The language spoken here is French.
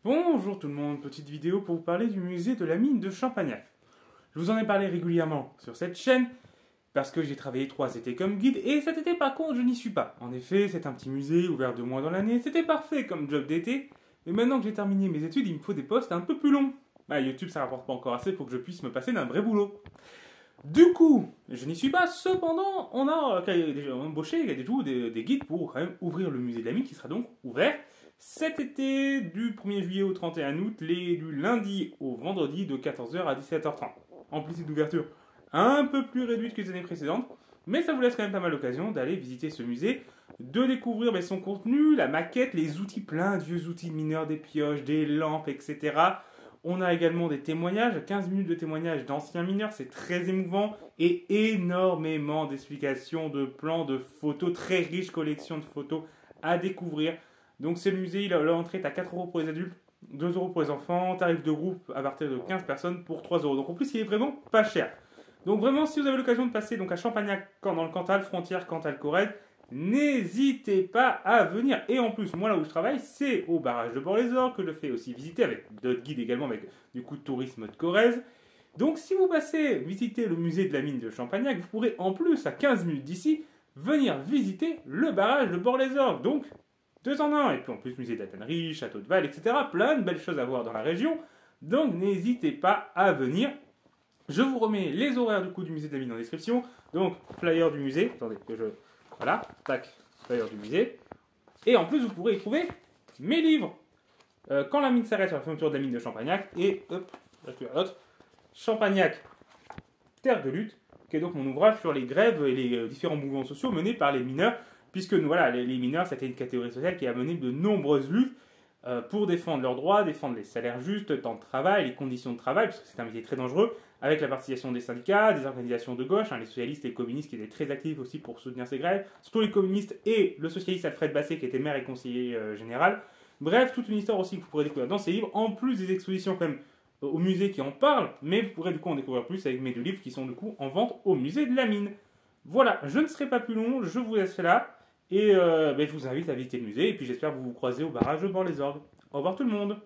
Bonjour tout le monde, petite vidéo pour vous parler du musée de la mine de Champagnac. Je vous en ai parlé régulièrement sur cette chaîne parce que j'ai travaillé 3 étés comme guide et cet été par contre je n'y suis pas. En effet, c'est un petit musée ouvert 2 mois dans l'année, c'était parfait comme job d'été, mais maintenant que j'ai terminé mes études, il me faut des postes un peu plus longs. YouTube ça rapporte pas encore assez pour que je puisse me passer d'un vrai boulot. Du coup, je n'y suis pas, cependant on a déjà embauché des guides pour quand même ouvrir le musée de la mine qui sera donc ouvert cet été, du 1er juillet au 31 août, du lundi au vendredi de 14h à 17h30. Amplitude d'ouverture un peu plus réduite que les années précédentes, mais ça vous laisse quand même pas mal l'occasion d'aller visiter ce musée, de découvrir son contenu, la maquette, les outils, plein de vieux outils de mineurs, des pioches, des lampes, etc. On a également des témoignages, 15 minutes de témoignages d'anciens mineurs, c'est très émouvant, et énormément d'explications, de plans, de photos, très riche collection de photos à découvrir. Donc c'est le musée, l'entrée est à 4 euros pour les adultes, 2 euros pour les enfants, tarif de groupe à partir de 15 personnes pour 3 euros. Donc en plus il est vraiment pas cher. Donc vraiment si vous avez l'occasion de passer donc à Champagnac dans le Cantal, frontière Cantal-Corrèze, n'hésitez pas à venir. Et en plus, moi là où je travaille, c'est au barrage de Bord-les-Orgues que je fais aussi visiter avec d'autres guides également, avec du coup de tourisme de Corrèze. Donc si vous passez visiter le musée de la mine de Champagnac, vous pourrez en plus à 15 minutes d'ici venir visiter le barrage de Bord-les-Orgues. Donc 2 en 1, et puis en plus musée de la tannerie, château de Val, etc. Plein de belles choses à voir dans la région. Donc n'hésitez pas à venir. Je vous remets les horaires du coup du musée de la mine en description. Donc flyer du musée, attendez que je... Voilà, tac, flyer du musée. Et en plus, vous pourrez y trouver mes livres. Quand la mine s'arrête sur la fermeture de la mine de Champagnac. Et, hop, là je l'autre. Champagnac, terre de lutte, qui est donc mon ouvrage sur les grèves et les différents mouvements sociaux menés par les mineurs. Puisque voilà, les mineurs, c'était une catégorie sociale qui a mené de nombreuses luttes pour défendre leurs droits, défendre les salaires justes, le temps de travail, les conditions de travail, parce que c'est un métier très dangereux, avec la participation des syndicats, des organisations de gauche, les socialistes et les communistes qui étaient très actifs aussi pour soutenir ces grèves, surtout les communistes et le socialiste Alfred Basset qui était maire et conseiller général. Bref, toute une histoire aussi que vous pourrez découvrir dans ces livres, en plus des expositions quand même au musée qui en parlent, mais vous pourrez du coup en découvrir plus avec mes 2 livres qui sont du coup en vente au musée de la mine. Voilà, je ne serai pas plus long, je vous laisse là. Et je vous invite à visiter le musée et puis j'espère vous croiser au barrage de Bord-les-Orgues. Au revoir tout le monde.